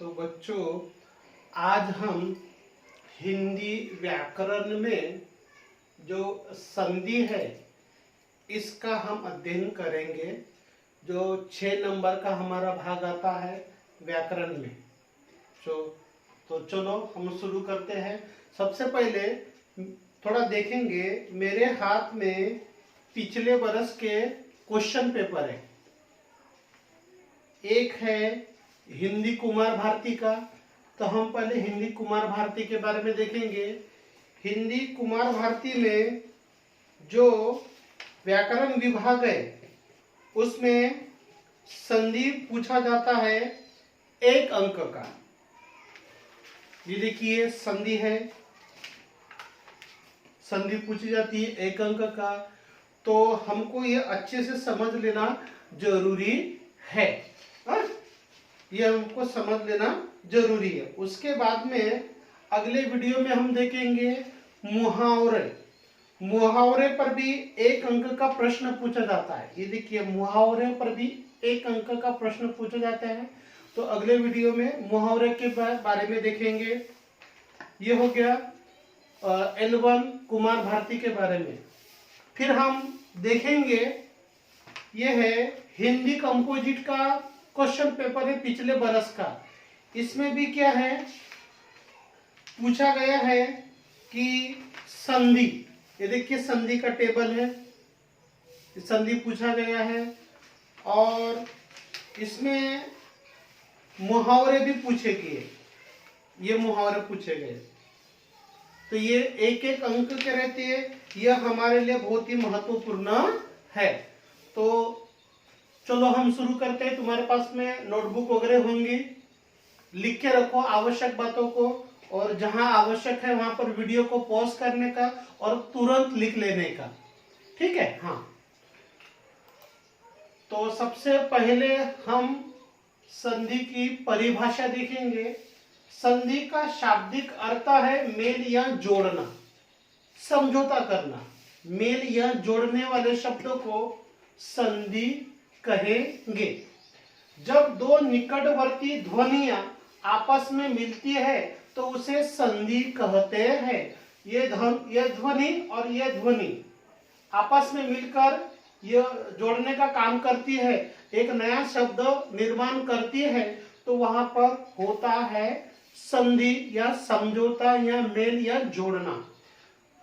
तो बच्चों, आज हम हिंदी व्याकरण में जो संधि है इसका हम अध्ययन करेंगे। जो 6 नंबर का हमारा भाग आता है व्याकरण में। तो चलो हम शुरू करते हैं। सबसे पहले थोड़ा देखेंगे, मेरे हाथ में पिछले बरस के क्वेश्चन पेपर है। एक है हिंदी कुमार भारती का, तो हम पहले हिंदी कुमार भारती के बारे में देखेंगे। हिंदी कुमार भारती में जो व्याकरण विभाग है उसमें संधि पूछा जाता है 1 अंक का। ये देखिए संधि है, संधि पूछी जाती है 1 अंक का। तो हमको ये अच्छे से समझ लेना जरूरी है, ये हमको समझ लेना जरूरी है। उसके बाद में अगले वीडियो में हम देखेंगे मुहावरे। मुहावरे पर भी 1 अंक का प्रश्न पूछा जाता है। ये देखिए मुहावरे पर भी 1 अंक का प्रश्न पूछा जाता है। तो अगले वीडियो में मुहावरे के बारे में देखेंगे। ये हो गया L1 कुमार भारती के बारे में। फिर हम देखेंगे, ये है हिंदी कंपोजिट का क्वेश्चन पेपर है पिछले बरस का। इसमें भी क्या है पूछा गया है कि संधि, ये देखिए संधि का टेबल है, संधि पूछा गया है। और इसमें मुहावरे भी पूछे गए, ये मुहावरे पूछे गए। तो ये 1-1 अंक के रहते हैं, यह हमारे लिए बहुत ही महत्वपूर्ण है। तो चलो हम शुरू करते हैं। तुम्हारे पास में नोटबुक वगैरह होंगी, लिख के रखो आवश्यक बातों को, और जहां आवश्यक है वहां पर वीडियो को पॉज करने का और तुरंत लिख लेने का, ठीक है। हाँ, तो सबसे पहले हम संधि की परिभाषा देखेंगे। संधि का शाब्दिक अर्थ है मेल या जोड़ना, समझौता करना। मेल या जोड़ने वाले शब्दों को संधि कहेंगे। जब 2 निकटवर्ती ध्वनियां आपस में मिलती है तो उसे संधि कहते हैं। ये ध्वनि और ये ध्वनि आपस में मिलकर ये जोड़ने का काम करती है, एक नया शब्द निर्माण करती है। तो वहां पर होता है संधि या समझौता या मेल या जोड़ना।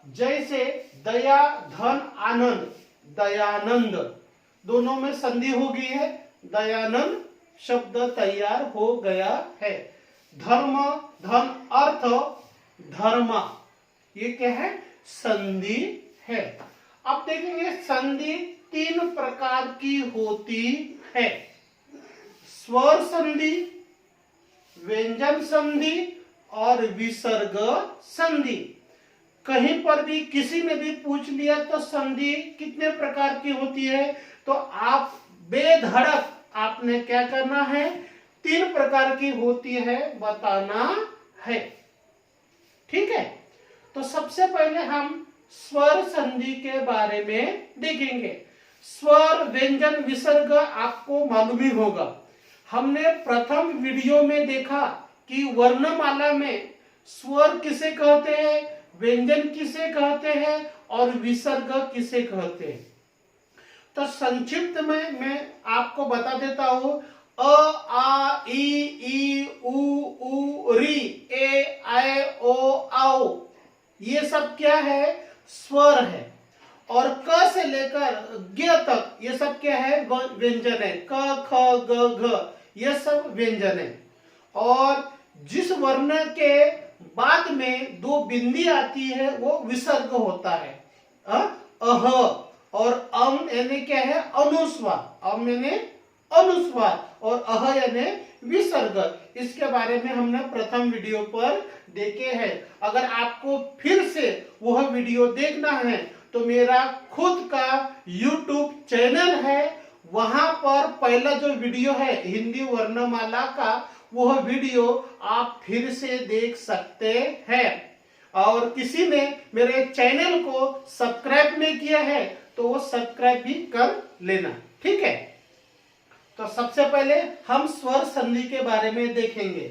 जैसे दया, धन, आनंद, दयानंद, दोनों में संधि हो गई है, दयानंद शब्द तैयार हो गया है। धर्म, धन, अर्थ, धर्मा, ये क्या है? संधि है। अब देखेंगे संधि 3 प्रकार की होती है। स्वर संधि, व्यंजन संधि और विसर्ग संधि। कहीं पर भी किसी ने भी पूछ लिया तो संधि कितने प्रकार की होती है, तो आप बेधड़क आपने क्या करना है, 3 प्रकार की होती है बताना है, ठीक है। तो सबसे पहले हम स्वर संधि के बारे में देखेंगे। स्वर, व्यंजन, विसर्ग आपको मालूम ही होगा। हमने प्रथम वीडियो में देखा कि वर्णमाला में स्वर किसे कहते हैं, व्यंजन किसे कहते हैं और विसर्ग किसे कहते हैं। तो संक्षिप्त में मैं आपको बता देता हूं। अ, आ, ई, उ, री, ए, ऐ, ओ, औ, ये सब क्या है? स्वर है। और क से लेकर ग तक ये सब क्या है? व्यंजन है। क, ख, ग, घ, ये सब व्यंजन है। और जिस वर्ण के बाद में 2 बिंदी आती है वो विसर्ग होता है। अह और अम यानी क्या है? अनुस्वार। अम यानी अनुस्वार और अह यानी विसर्ग। इसके बारे में हमने प्रथम वीडियो पर देखे हैं। अगर आपको फिर से वह वीडियो देखना है तो मेरा खुद का YouTube चैनल है, वहां पर पहला जो वीडियो है हिंदी वर्णमाला का, वह वीडियो आप फिर से देख सकते हैं। और किसी ने मेरे चैनल को सब्सक्राइब नहीं किया है तो वो सब्सक्राइब भी कर लेना, ठीक है। तो सबसे पहले हम स्वर संधि के बारे में देखेंगे।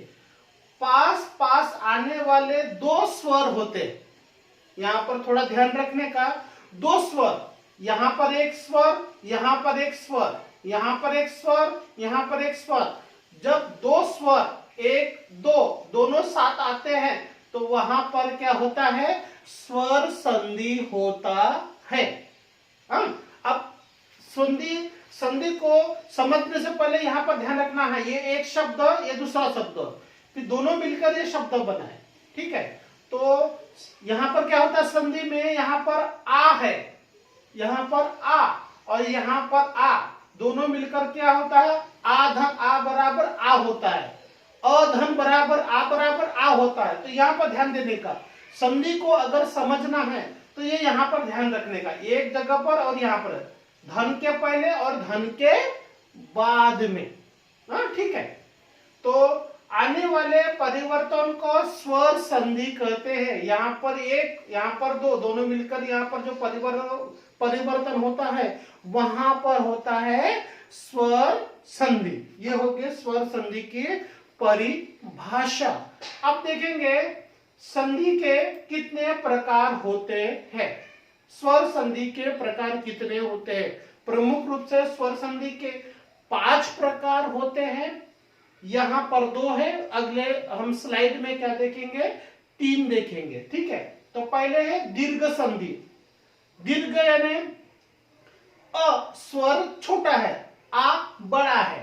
पास पास आने वाले दो स्वर होते हैं। यहां पर थोड़ा ध्यान रखने का, दो स्वर, यहां पर एक स्वर, यहां पर एक स्वर, यहां पर एक स्वर, यहां पर एक स्वर। जब दो स्वर, एक दो, दोनों साथ आते हैं तो वहां पर क्या होता है, स्वर संधि होता है। अब संधि संधि को समझने से पहले यहां पर ध्यान रखना है, ये एक शब्द, ये दूसरा शब्द, फिर दोनों मिलकर ये शब्द बना है। ठीक है, तो यहां पर क्या होता है संधि में, यहां पर आ है, यहां पर आ और यहां पर आ, दोनों मिलकर क्या होता है, आ धन आ बराबर आ होता है, अधन बराबर आ होता है। तो यहां पर ध्यान देने का, संधि को अगर समझना है तो ये यहां पर ध्यान रखने का, एक जगह पर और यहां पर धन के पहले और धन के बाद में। ठीक है, तो आने वाले परिवर्तन को स्वर संधि कहते हैं। यहां पर एक, यहां पर दो, दोनों मिलकर यहां पर जो परिवर्तन होता है वहां पर होता है स्वर संधि। ये हो गए स्वर संधि की परिभाषा। अब देखेंगे संधि के कितने प्रकार होते हैं। स्वर संधि के प्रकार कितने होते हैं? प्रमुख रूप से स्वर संधि के 5 प्रकार होते हैं। यहां पर 2 है, अगले हम स्लाइड में क्या देखेंगे, 3 देखेंगे। ठीक है, तो पहले है दीर्घ संधि। दीर्घ यानी अ स्वर छोटा है, आ बड़ा है।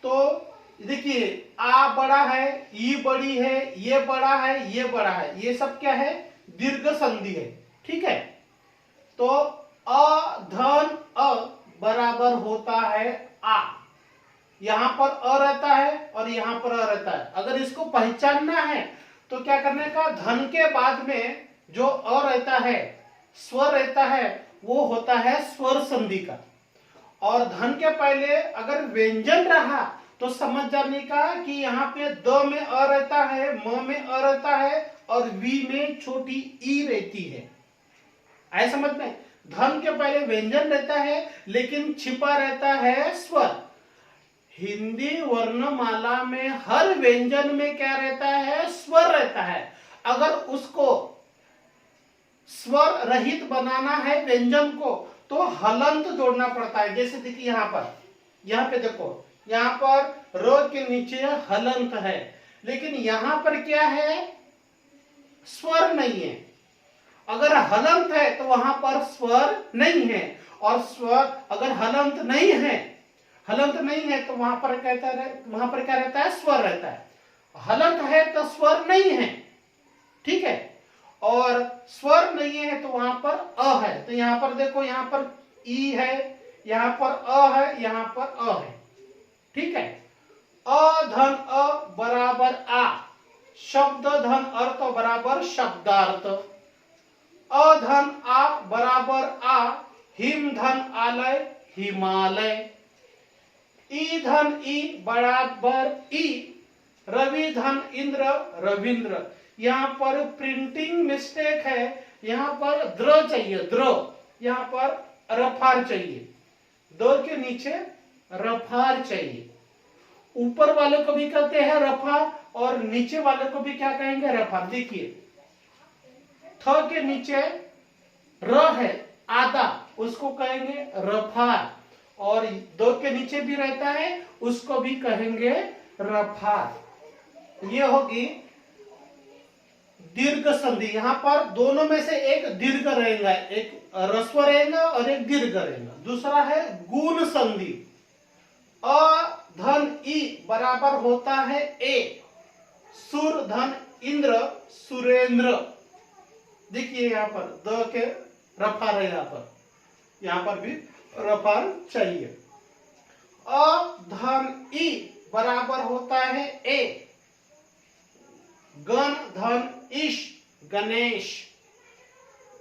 तो देखिए आ बड़ा है, ई बड़ी है, ये बड़ा है, ये बड़ा है, ये सब क्या है, दीर्घ संधि है। ठीक है, तो अ धन अ बराबर होता है आ, यहां पर अ रहता है और यहां पर अ रहता है। अगर इसको पहचानना है तो क्या करने का, धन के बाद में जो अ रहता है, स्वर रहता है, वो होता है स्वर संधि का। और धन के पहले अगर व्यंजन रहा तो समझ जाने का कि यहाँ पे द में अ रहता है, म में अ रहता है और वी में छोटी ई रहती है। आए समझ में, धन के पहले व्यंजन रहता है लेकिन छिपा रहता है स्वर। हिंदी वर्णमाला में हर व्यंजन में क्या रहता है, स्वर रहता है। अगर उसको स्वर रहित बनाना है व्यंजन को तो हलंत जोड़ना पड़ता है। जैसे देखिए यहाँ पे देखो, यहाँ पर र के नीचे हलंत है, लेकिन यहाँ पर क्या है, स्वर नहीं है। अगर हलंत है तो वहां पर स्वर नहीं है, और स्वर अगर हलंत नहीं है तो वहां पर क्या रहता है, स्वर रहता है। हलंत है तो स्वर नहीं है। ठीक है, और स्वर नहीं है तो वहां पर अ है। तो यहां पर देखो, यहां पर ई है, यहां पर अ है, यहां पर अ है। ठीक है, अ धन अ बराबर आ, शब्द धन अर्थ बराबर शब्दार्थ। अ धन आ बराबर आ, हिम धन आलय हिमालय। ई धन ई बराबर ई, रवि धन इंद्र रविंद्र। यहाँ पर प्रिंटिंग मिस्टेक है, यहाँ पर द्र चाहिए, द्र, यहाँ पर रफार चाहिए, द के नीचे रफार चाहिए। ऊपर वाले को भी कहते हैं रफार और नीचे वाले को भी क्या कहेंगे, रफार। देखिए थ के नीचे र है आधा, उसको कहेंगे रफार, और दो के नीचे भी रहता है उसको भी कहेंगे रफार। ये होगी दीर्घ संधि। यहां पर दोनों में से एक दीर्घ रहेगा, एक ह्रस्व रहेगा और एक दीर्घ रहेगा। दूसरा है गुण संधि। अ धन ई बराबर होता है ए, सुर धन इंद्र सुरेंद्र। देखिए यहाँ पर द के रफार है, यहाँ पर भी रफार चाहिए। अ धन ई बराबर होता है ए, गण धन ईश गणेश।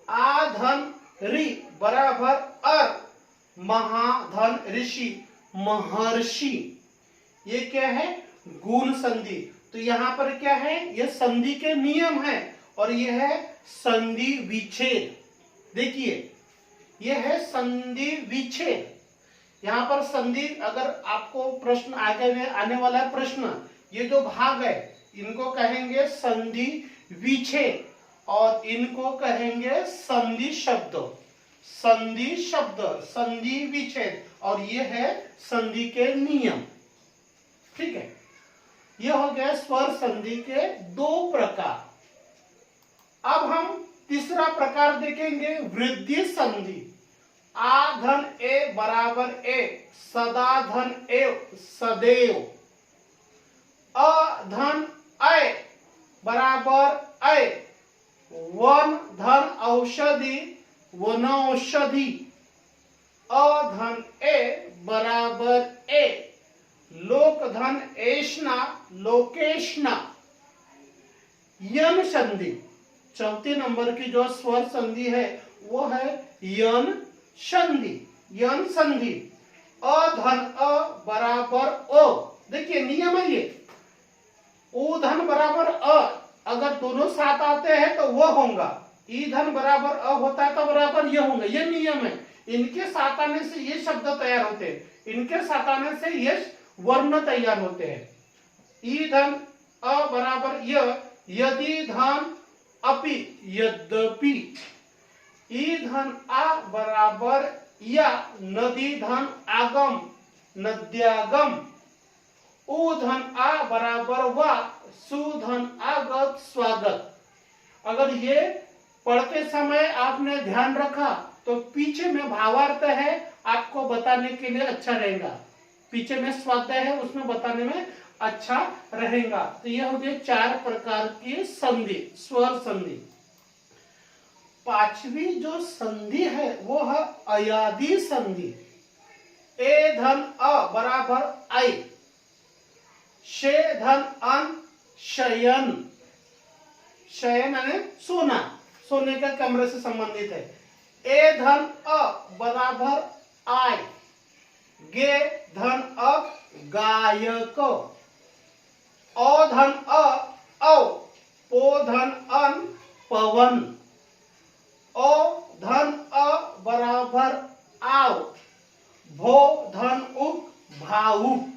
आ धन रि बराबर अर, महाधन ऋषि महर्षि। ये क्या है, गुण संधि। तो यहां पर क्या है, ये संधि के नियम है और ये है संधि विच्छेद। देखिए ये है संधि विच्छेद। यहां पर संधि, अगर आपको प्रश्न आगे में आने वाला है प्रश्न, ये जो भाग है इनको कहेंगे संधि विच्छेद और इनको कहेंगे संधि शब्द। संधि शब्द, संधि विच्छेद, और ये है संधि के नियम। ठीक है, ये हो गया स्वर संधि के दो प्रकार। अब हम तीसरा प्रकार देखेंगे वृद्धि संधि। आ धन ए बराबर ए, सदा धन ए सदैव। अ धन ऐ बराबर ऐ, वन धन औषधि वनौषधि। अ धन ए बराबर ए, लोक धन ऐष्णा लोकेष्णा। यन संधि, चौथे नंबर की जो स्वर संधि है वो है यन संधि। यन संधि, अ धन अ बराबर ओ। देखिए नियम है ये, ओ धन बराबर अ, अगर दोनों साथ आते हैं तो वो होगा। ई धन बराबर अ होता है तो बराबर ये होंगे। ये नियम है, इनके साथ आने से ये शब्द तैयार होते हैं, इनके साथ आने से ये वर्ण तैयार होते हैं। ई धन अ बराबर य, यदि धन अपि यद्यपि। ई धन आ बराबर या, नदी धन आगम नद्यागम। उ धन आ बराबर वा, सुधन आगत स्वागत। अगर ये पढ़ते समय आपने ध्यान रखा तो पीछे में भावार्थ है आपको बताने के लिए अच्छा रहेगा, पीछे में स्वाध्याय है उसमें बताने में अच्छा रहेगा। तो यह हो गए चार प्रकार की संधि, स्वर संधि। पांचवी जो संधि है वो है अयादि संधि। ए धन अ बराबर आई, शे धन अन शयन। शयन यानी सोना, सोने के कमरे से संबंधित है। ए धन अ बराबर आय, गे धन अ गायक। ओ धन अ औ, पो धन अन पवन। ओ धन अ बराबर आव, भो धन उक भावुक।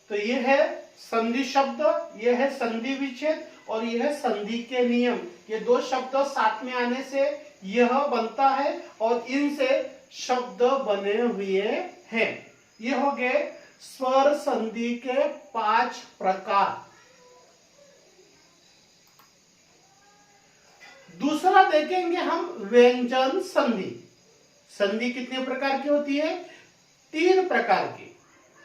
तो ये है संधि शब्द, ये है संधि विच्छेद और ये है संधि के नियम। ये दो शब्द साथ में आने से यह बनता है और इनसे शब्द बने हुए हैं। ये हो गए स्वर संधि के 5 प्रकार। दूसरा देखेंगे हम व्यंजन संधि। संधि कितने प्रकार की होती है? 3 प्रकार की।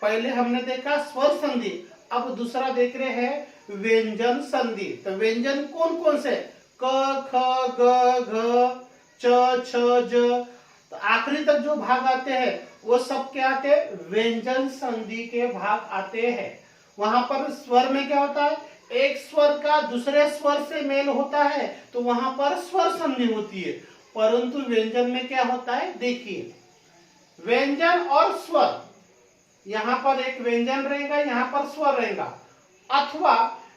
पहले हमने देखा स्वर संधि, अब दूसरा देख रहे हैं व्यंजन संधि। तो व्यंजन कौन कौन से? क ख ग घ च छ ज। तो आखिरी तक जो भाग आते हैं वो सब क्या आते हैं? व्यंजन संधि के भाग आते हैं। वहां पर स्वर में क्या होता है? एक स्वर का दूसरे स्वर से मेल होता है तो वहां पर स्वर संधि होती है। परंतु व्यंजन में क्या होता है? देखिए, व्यंजन और स्वर, यहां पर एक व्यंजन रहेगा, यहां पर स्वर रहेगा। अथवा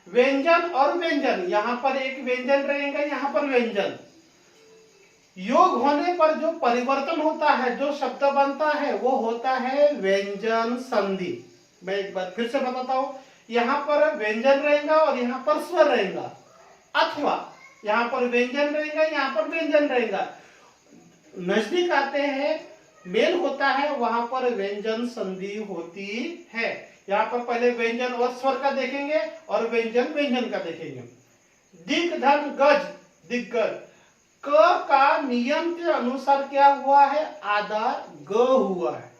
व्यंजन और व्यंजन, यहां पर एक व्यंजन रहेगा, यहां पर व्यंजन। योग होने पर जो परिवर्तन होता है, जो शब्द बनता है, वो होता है व्यंजन संधि। मैं एक बार फिर से बताता हूं, यहां पर व्यंजन रहेगा और यहां पर स्वर रहेगा। अथवा यहां पर व्यंजन रहेगा, यहां पर व्यंजन रहेगा। नजदीक आते हैं, मेल होता है, वहां पर व्यंजन संधि होती है। यहाँ पर पहले व्यंजन और स्वर का देखेंगे और व्यंजन व्यंजन का देखेंगे। दिग धन गज दिग्गज। क का नियम के अनुसार क्या हुआ है? आधा ग हुआ है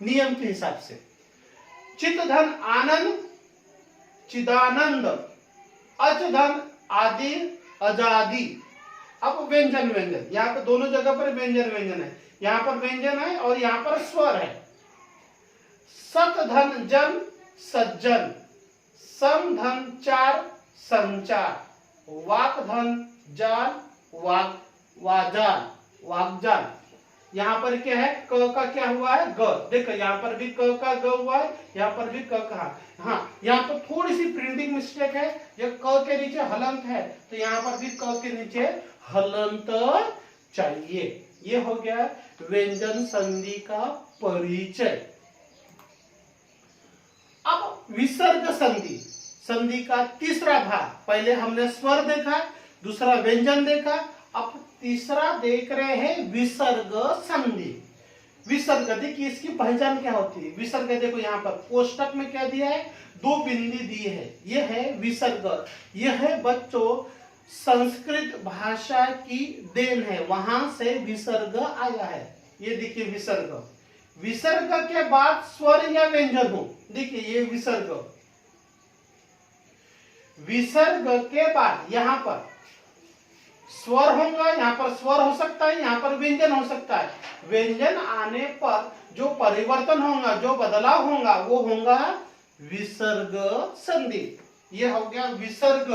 नियम के हिसाब से। चित धन आनंद चिदानंद। अच धन आदि अजादि। अब व्यंजन व्यंजन, यहाँ पे दोनों जगह पर व्यंजन व्यंजन है। यहाँ पर व्यंजन है और यहाँ पर स्वर है। सत धन जन सज्जन। सम धन चार संचार। वाक धन जान वाक वाजान वाकजान। यहाँ पर क्या है? क का क्या हुआ है? ग। देखो यहाँ पर भी क का ग हुआ है, यहाँ पर भी क का। हाँ, यहाँ पर थोड़ी सी प्रिंटिंग मिस्टेक है, ये क के नीचे हलंत है तो यहाँ पर भी क के नीचे हलंत चाहिए। ये हो गया व्यंजन संधि का परिचय। अब विसर्ग संधि। संधि का तीसरा भाग। पहले हमने स्वर देखा, दूसरा व्यंजन देखा, अब तीसरा देख रहे हैं विसर्ग संधि। विसर्ग देखिए इसकी पहचान क्या होती है। विसर्ग देखो यहाँ पर कोष्टक में क्या दिया है, 2 बिंदी दिए है, यह है विसर्ग। यह है बच्चों संस्कृत भाषा की देन है, वहां से विसर्ग आया है। ये देखिए विसर्ग, विसर्ग के बाद स्वर या व्यंजन हो, देखिए ये विसर्ग। विसर्ग के बाद यहां पर स्वर होगा, यहाँ पर स्वर हो सकता है, यहाँ पर व्यंजन हो सकता है। व्यंजन आने पर जो परिवर्तन होगा, जो बदलाव होगा, वो होगा विसर्ग संधि। ये हो गया विसर्ग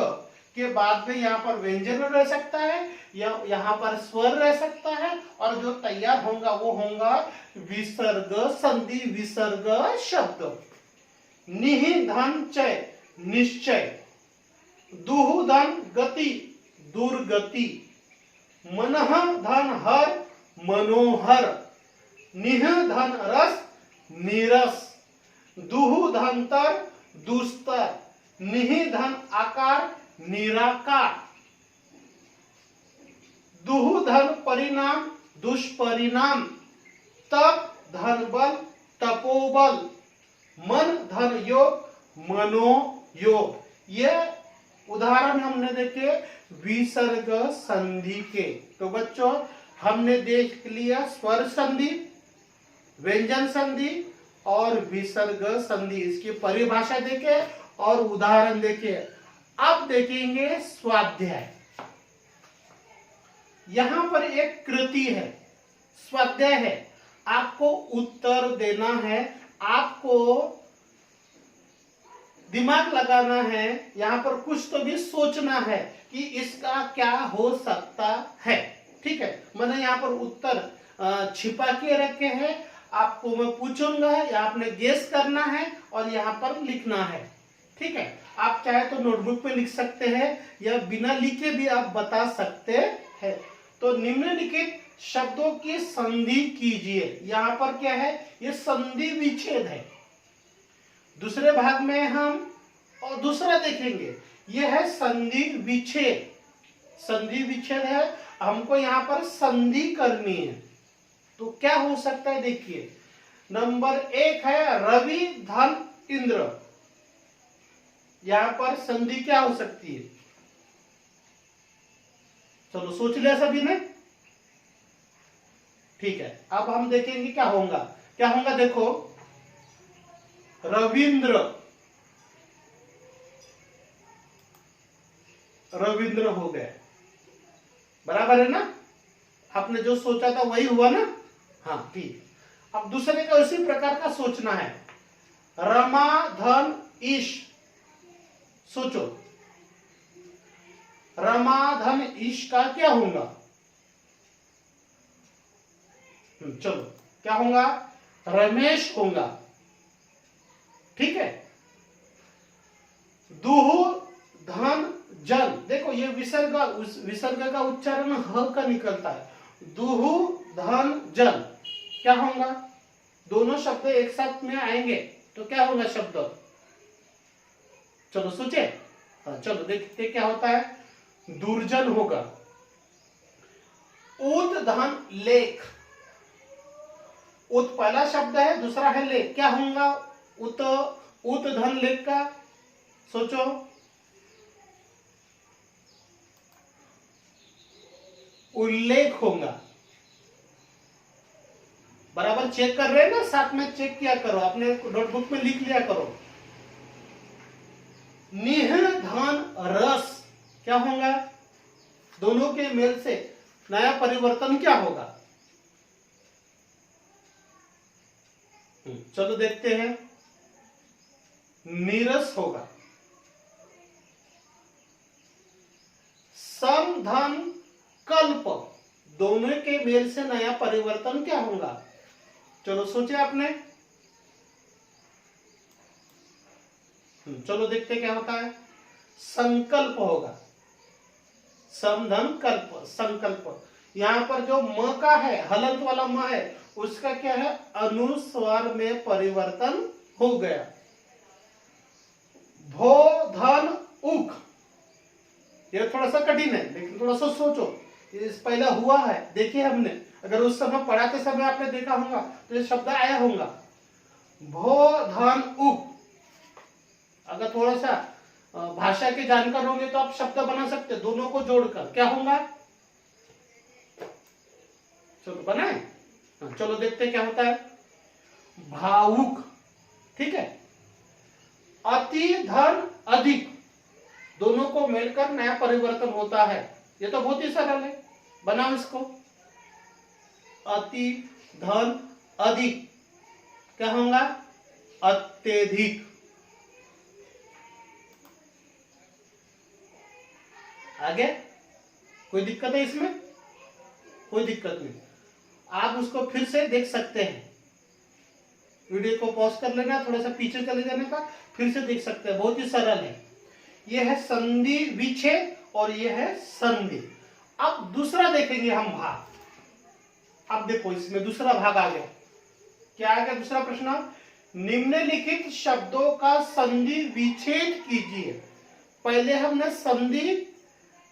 के बाद में यहाँ पर व्यंजन रह सकता है या यहाँ पर स्वर रह सकता है, और जो तैयार होगा वो होगा विसर्ग संधि, विसर्ग शब्द। निहि धन चय निश्चय, दुहु धन गति दुर्गति, मनः धन हर मनोहर, निह धन रस नीरस, दुहु धन तर दुस्तर, निहि धन आकार निराकार, दुहु धन परिणाम दुष्परिणाम, तप धन बल तपोबल, मन धन योग मनोयोग। ये उदाहरण हमने देखे विसर्ग संधि के। तो बच्चों हमने देख लिया स्वर संधि, व्यंजन संधि और विसर्ग संधि, इसकी परिभाषा देखे और उदाहरण देखे। अब देखेंगे स्वाध्याय। यहां पर एक कृति है, स्वाध्याय है, आपको उत्तर देना है, आपको दिमाग लगाना है, यहाँ पर कुछ तो भी सोचना है कि इसका क्या हो सकता है। ठीक है, मैंने यहाँ पर उत्तर छिपा के रखे हैं, आपको मैं पूछूंगा या आपने गेस करना है और यहाँ पर लिखना है। ठीक है, आप चाहे तो नोटबुक पे लिख सकते हैं या बिना लिखे भी आप बता सकते हैं। तो निम्नलिखित शब्दों की संधि कीजिए। यहाँ पर क्या है, ये संधि विच्छेद है। दूसरे भाग में हम और दूसरा देखेंगे, यह है संधि विच्छेद। संधि विच्छेद है, हमको यहाँ पर संधि करनी है। तो क्या हो सकता है देखिए, नंबर 1 है रवि धन इंद्र। यहाँ पर संधि क्या हो सकती है, चलो सोच लिया सभी ने। ठीक है, अब हम देखेंगे क्या होगा। क्या होगा देखो, रविंद्र, रविंद्र हो गए, बराबर है ना। आपने जो सोचा था वही हुआ ना। हाँ ठीक, अब दूसरे का उसी प्रकार का सोचना है। रमा धन ईश, सोचो रमा धन ईश का क्या होगा। चलो क्या होगा, रमेश होगा। ठीक है, दुहु धन जल, देखो ये विसर्ग का उच्चारण ह का निकलता है। दुहु धन जल क्या होगा, दोनों शब्द एक साथ में आएंगे तो क्या होगा शब्द, चलो सोचे। चलो देखते क्या होता है, दुर्जन होगा। उत धन लेख, उत पहला शब्द है, दूसरा है लेख, क्या होगा उत, उत धन लेख का सोचो। उल्लेख होगा, बराबर चेक कर रहे हैं ना, साथ में चेक किया करो, अपने नोटबुक में लिख लिया करो। निह धन रस क्या होगा, दोनों के मेल से नया परिवर्तन क्या होगा, चलो देखते हैं। नीरस होगा। सम धन कल्प, दोनों के मेल से नया परिवर्तन क्या होगा, चलो सोचे आपने। चलो देखते क्या होता है, संकल्प होगा। समधन कल्प, संकल्प। यहां पर जो म का है, हलंत वाला म है, उसका क्या है, अनुस्वार में परिवर्तन हो गया। भो धन ये थोड़ा सा कठिन है, लेकिन थोड़ा सा सोचो, इस पहले हुआ है, देखिए हमने, अगर उस समय पढ़ाते समय आपने देखा होगा तो ये शब्द आया होगा। भो धन उप, अगर थोड़ा सा भाषा के जानकार होंगे तो आप शब्द बना सकते हैं, दोनों को जोड़कर क्या होगा। चलो बनाए, चलो देखते हैं क्या होता है। भावुक, ठीक है। अति धन अधिक, दोनों को मिलकर नया परिवर्तन होता है। ये तो बहुत ही सरल है, बनाओ इसको। अति धन अधिक क्या होगा, अत्यधिक। आगे कोई दिक्कत है इसमें? कोई दिक्कत नहीं, आप उसको फिर से देख सकते हैं। वीडियो को पॉज कर लेना, थोड़ा सा पीछे चले जाने का, फिर से देख सकते हैं, बहुत ही सरल है। यह है संधि विच्छेद और यह है संधि। अब दूसरा देखेंगे हम भाग। अब देखो इसमें दूसरा भाग आ गया। क्या आ गया दूसरा प्रश्न? निम्नलिखित शब्दों का संधि विच्छेद कीजिए। पहले हमने संधि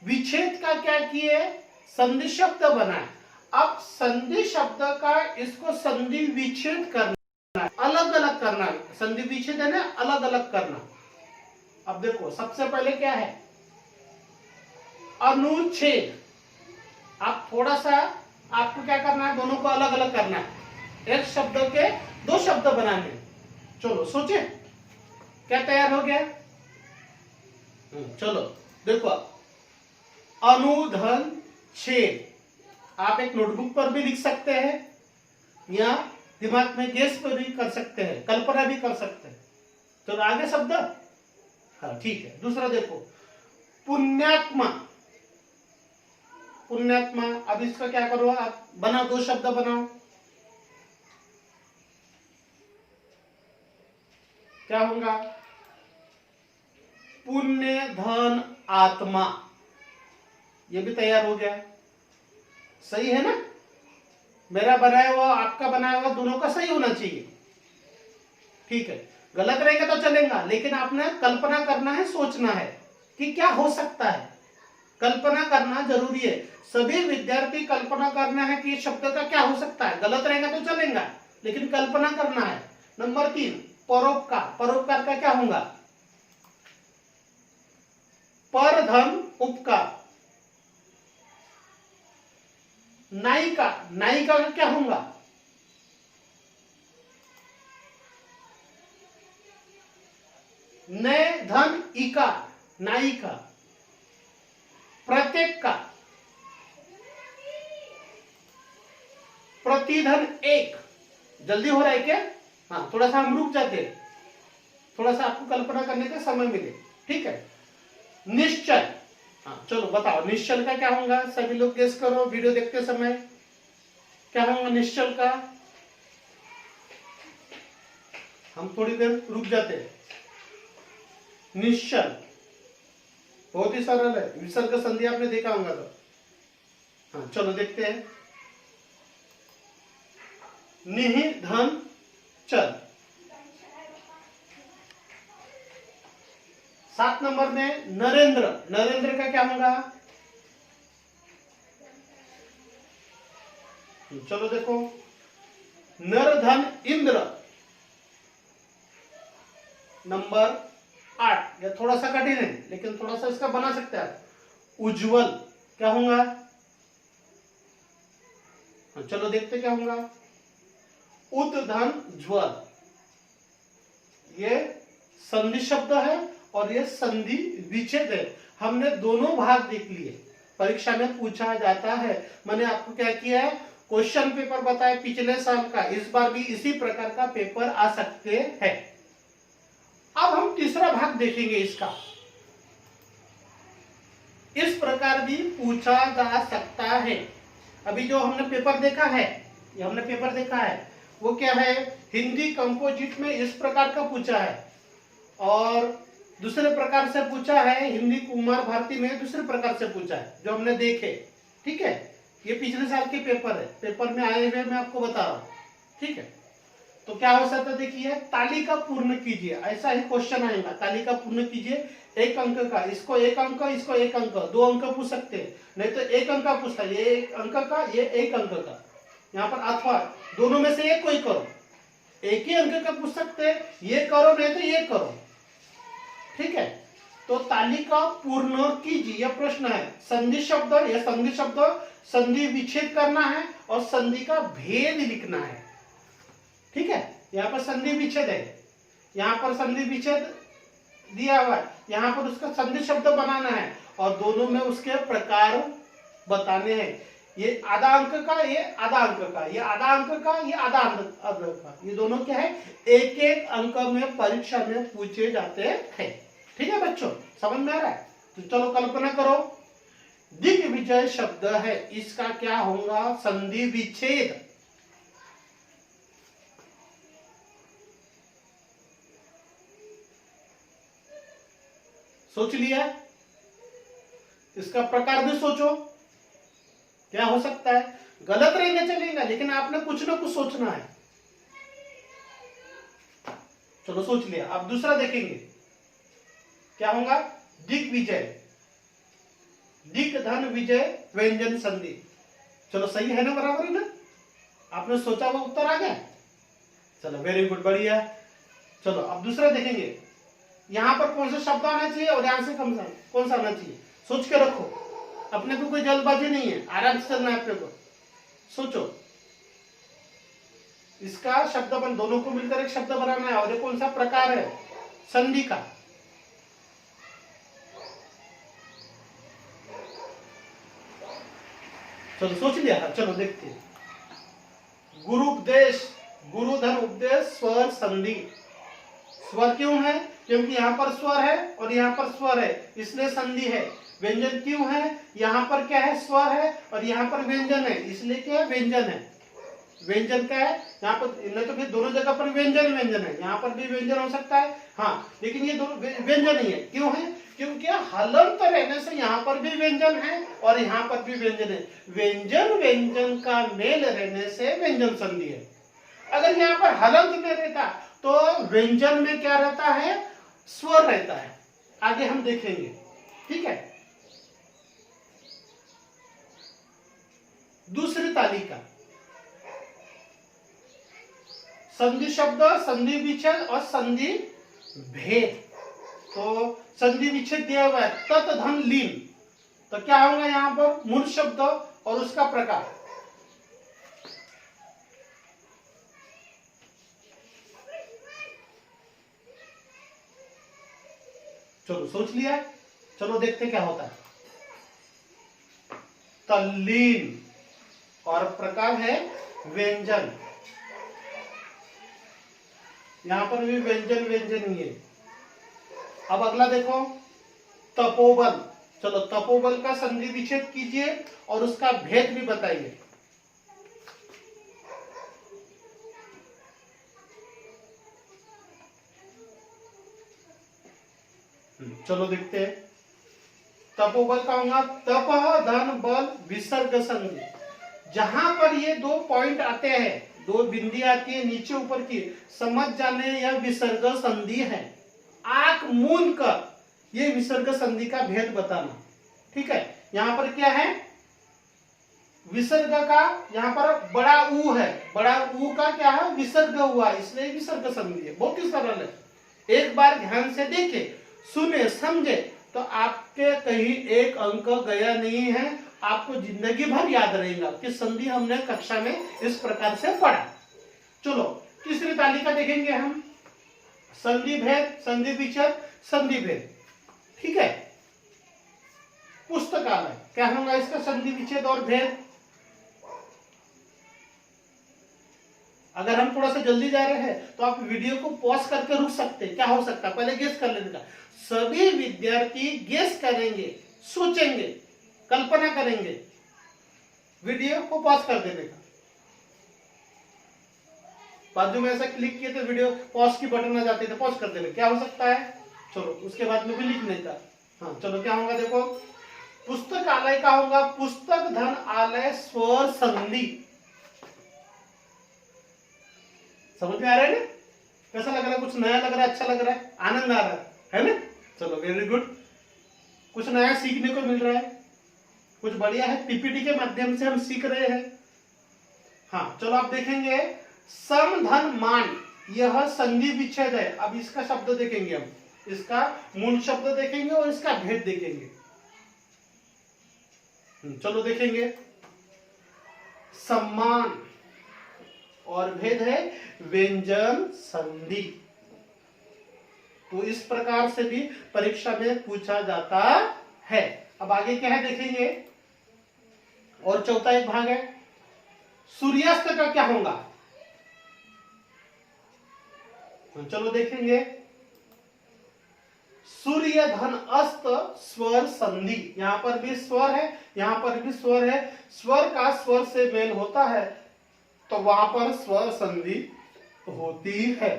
विच्छेद का क्या किए, संधि शब्द बनाए। अब संधि शब्द का इसको संधि विच्छेद करना है, अलग अलग करना है। संधि विच्छेद है ना, अलग अलग करना। अब देखो सबसे पहले क्या है, अनुच्छेद। आप थोड़ा सा आपको क्या करना है, दोनों को अलग अलग करना है, एक शब्द के दो शब्द बनाने। चलो सोचे क्या तैयार हो गया। चलो देखो, अनुधन छेद, आप एक नोटबुक पर भी लिख सकते हैं या दिमाग में गेस पर भी कर सकते हैं, कल्पना भी कर सकते हैं। चलो आगे शब्द, हाँ ठीक है। दूसरा देखो, पुण्यात्मा। पुण्यात्मा, अब इसका क्या करो, आप बनाओ, दो शब्द बनाओ। क्या होगा, पुण्य धन आत्मा। ये भी तैयार हो गया, सही है ना। मेरा बनाया हुआ आपका बनाया हुआ दोनों का सही होना चाहिए, ठीक है। गलत रहेगा तो चलेगा, लेकिन आपने कल्पना करना है, सोचना है कि क्या हो सकता है। कल्पना करना जरूरी है, सभी विद्यार्थी कल्पना करना है कि शब्द का क्या हो सकता है। गलत रहेगा तो चलेगा, लेकिन कल्पना करना है। नंबर 3, परोपकार। परोपकार का क्या होगा, पर धन उपकार। नायिका, नायिका का क्या होगा, नए धन इकार, नायिका। प्रत्येक का, प्रतिधन एक। जल्दी हो रहा है क्या? हाँ, थोड़ा सा हम रुक जाते हैं, थोड़ा सा आपको कल्पना करने का समय मिले, ठीक है। निश्चल, हाँ चलो बताओ, निश्चल का क्या होगा, सभी लोग गेस करो वीडियो देखते समय। क्या होगा निश्चल का? हम थोड़ी देर रुक जाते हैं। निश्चल बहुत ही सरल है, विसर्ग संधि आपने देखा होगा तो। हाँ चलो देखते हैं। निहि धन चल। 7 नंबर में नरेंद्र। नरेंद्र का क्या होगा, चलो देखो, नर धन इंद्र। नंबर 8, यह थोड़ा सा कठिन है, लेकिन थोड़ा सा इसका बना सकते हैं आप। उज्जवल क्या होगा, चलो देखते क्या होगा। उत धन ज्वल, ये संधि शब्द है और ये संधि विच्छेद है। हमने दोनों भाग देख लिए, परीक्षा में पूछा जाता है। मैंने आपको क्या किया है, क्वेश्चन पेपर बताया पिछले साल का, इस बार भी इसी प्रकार का पेपर आ सकते हैं। अब हम तीसरा भाग देखेंगे इसका। इस प्रकार भी पूछा जा सकता है। अभी जो हमने पेपर देखा है, ये हमने पेपर देखा है, वो क्या है, हिंदी कंपोजिट में इस प्रकार का पूछा है, और दूसरे प्रकार से पूछा है हिंदी कुमार भारती में, दूसरे प्रकार से पूछा है जो हमने देखे, ठीक है। ये पिछले साल के पेपर है, पेपर में आए हुए मैं आपको बता रहा हूं, ठीक है। तो क्या हो सकता है, देखिए तालिका पूर्ण कीजिए, ऐसा ही क्वेश्चन आएगा, तालिका पूर्ण कीजिए एक अंक का, इसको एक अंक, इसको एक अंक, दो अंक पूछ सकते हैं, नहीं तो एक अंक का पूछता है, ये एक अंक का, ये एक अंक का, यहाँ पर अथवा दोनों में से एक कोई करो, एक ही अंक का पूछ सकते हैं, ये करो नहीं तो ये करो, ठीक है। तो तालिका पूर्ण कीजिए, यह प्रश्न है। संधि शब्द, यह संधि शब्द, संधि विच्छेद करना है और संधि का भेद लिखना है, ठीक है। यहाँ पर संधि विच्छेद है, यहाँ पर संधि विच्छेद दिया हुआ है, यहाँ पर उसका संधि शब्द बनाना है और दोनों में उसके प्रकार बताने हैं। ये आधा अंक का, ये आधा अंक का, ये आधा अंक का, ये आधा अंक का, ये दोनों क्या है, एक एक अंक में परीक्षा में पूछे जाते हैं, ठीक है बच्चों, समझ में आ रहा है। तो चलो कल्पना करो, दिग्विजय शब्द है, इसका क्या होगा, संधि विच्छेद। सोच लिया, इसका प्रकार भी सोचो, क्या हो सकता है, गलत रहेगा चलेगा, लेकिन आपने कुछ ना कुछ सोचना है। चलो सोच लिया, अब दूसरा देखेंगे, क्या होगा, दिग्विजय, दिक धन विजय व्यंजन संधि। चलो सही है ना, बराबर है ना, आपने सोचा हुआ उत्तर आ गया, चलो वेरी गुड, बढ़िया। चलो अब दूसरा देखेंगे, यहां पर कौन सा शब्द आना चाहिए और यहां से कौन सा आना चाहिए, सोच के रखो, अपने को कोई जल्दबाजी नहीं है, आराम से चलना है अपने को, सोचो। इसका शब्द बन, दोनों को मिलकर एक शब्द बनाना है और ये कौन सा प्रकार है, संधि का। चलो सोच लिया, चलो देखते हैं। गुरु उपदेश, गुरु धन उपदेश स्वर संधि। स्वर क्यों है, क्योंकि यहाँ पर स्वर है और यहाँ पर स्वर है, इसलिए संधि है। व्यंजन क्यों है, यहाँ पर क्या है, स्वर है और यहाँ पर व्यंजन है, इसलिए क्या है, व्यंजन है। व्यंजन क्या है, यहाँ पर नहीं तो फिर दोनों जगह पर व्यंजन व्यंजन है, यहाँ पर भी व्यंजन हो सकता है, हाँ, लेकिन ये दोनों व्यंजन ही है। क्यों है, क्योंकि हलंत रहने से यहाँ पर भी व्यंजन है और यहाँ पर भी व्यंजन है। व्यंजन व्यंजन का मेल रहने से व्यंजन संधि है। अगर यहाँ पर हलंत में रहता तो व्यंजन में क्या रहता है, स्वर रहता है। आगे हम देखेंगे, ठीक है। दूसरी तालिका, संधि शब्द, संधि विच्छेद और संधि भेद। तो संधि विच्छेद दिया हुआ है, तत् धन लीन, तो क्या होगा यहाँ पर, मूल शब्द और उसका प्रकार। चलो सोच लिया, चलो देखते क्या होता है। तल्लीन और प्रकार है व्यंजन, यहां पर भी व्यंजन व्यंजन ही है। अब अगला देखो, तपोबल। चलो तपोबल का संधि विच्छेद कीजिए और उसका भेद भी बताइए। चलो देखते हैं, तपोबल का होगा तप धन बल विसर्ग संधि। जहां पर ये दो पॉइंट आते हैं, दो बिंदी आती है नीचे ऊपर की, समझ जाने यह विसर्ग संधि है। आंख मूंद कर ये विसर्ग संधि का भेद बताना, ठीक है। यहां पर क्या है, विसर्ग का यहाँ पर बड़ा ऊ है, बड़ा ऊ का क्या है, विसर्ग हुआ, इसलिए विसर्ग संधि है। बहुत ही सरल है, एक बार ध्यान से देखे, सुने, समझे तो आपके कहीं एक अंक गया नहीं है, आपको जिंदगी भर याद रहेगा कि संधि हमने कक्षा में इस प्रकार से पढ़ा। चलो तीसरी तालिका देखेंगे हम, संधि भेद, संधि विच्छेद, संधि भेद, ठीक है। पुस्तकालय, क्या होगा इसका संधि विच्छेद और भेद। अगर हम थोड़ा सा जल्दी जा रहे हैं तो आप वीडियो को पॉज करके रुक सकते हैं, क्या हो सकता है पहले गेस कर लेने का। सभी विद्यार्थी गेस करेंगे, सोचेंगे, कल्पना करेंगे, वीडियो को पॉज कर देने का। बाजू में ऐसा क्लिक किए तो वीडियो पॉज की बटन आ जाती है, तो पॉज कर देने, क्या हो सकता है। चलो उसके बाद में भी लिखने का, हाँ चलो क्या होगा देखो, पुस्तकालय का होगा पुस्तक धन आलय स्वर संधि। समझ में आ रहा है ना? कैसा लग रहा है? कुछ नया लग रहा है? अच्छा लग रहा है? आनंद आ रहा है ना? चलो वेरी गुड, कुछ नया सीखने को मिल रहा है, कुछ बढ़िया है। पीपीटी के माध्यम से हम सीख रहे हैं। हाँ चलो आप देखेंगे सम धन मान, यह संधि विच्छेद है। अब इसका शब्द देखेंगे हम, इसका मूल शब्द देखेंगे और इसका भेद देखेंगे। चलो देखेंगे, सम्मान और भेद है व्यंजन संधि। तो इस प्रकार से भी परीक्षा में पूछा जाता है। अब आगे क्या है देखेंगे, और चौथा एक भाग है सूर्यास्त का क्या होगा। चलो देखेंगे, सूर्य धन अस्त स्वर संधि। यहां पर भी स्वर है, यहां पर भी स्वर है। स्वर का स्वर से मेल होता है तो वहां पर स्वर संधि होती है।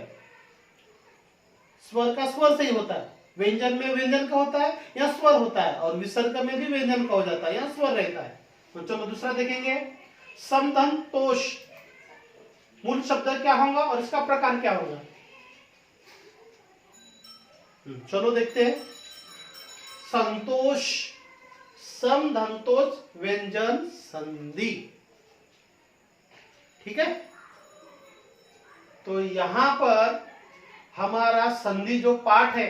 स्वर का स्वर से ही होता है, व्यंजन में व्यंजन का होता है या स्वर होता है, और विसर्ग में भी व्यंजन का हो जाता है या स्वर रहता है। तो चलो दूसरा देखेंगे, समदंतोष, मूल शब्द क्या होगा और इसका प्रकार क्या होगा। चलो देखते हैं, संतोष, समदंतोष व्यंजन संधि। ठीक है, तो यहां पर हमारा संधि जो पाठ है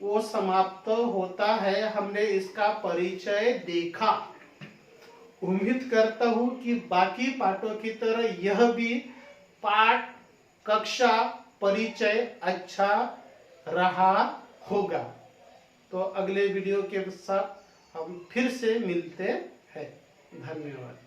वो समाप्त होता है। हमने इसका परिचय देखा। उम्मीद करता हूं कि बाकी पाठों की तरह यह भी पाठ, कक्षा, परिचय अच्छा रहा होगा। तो अगले वीडियो के साथ हम फिर से मिलते हैं। धन्यवाद।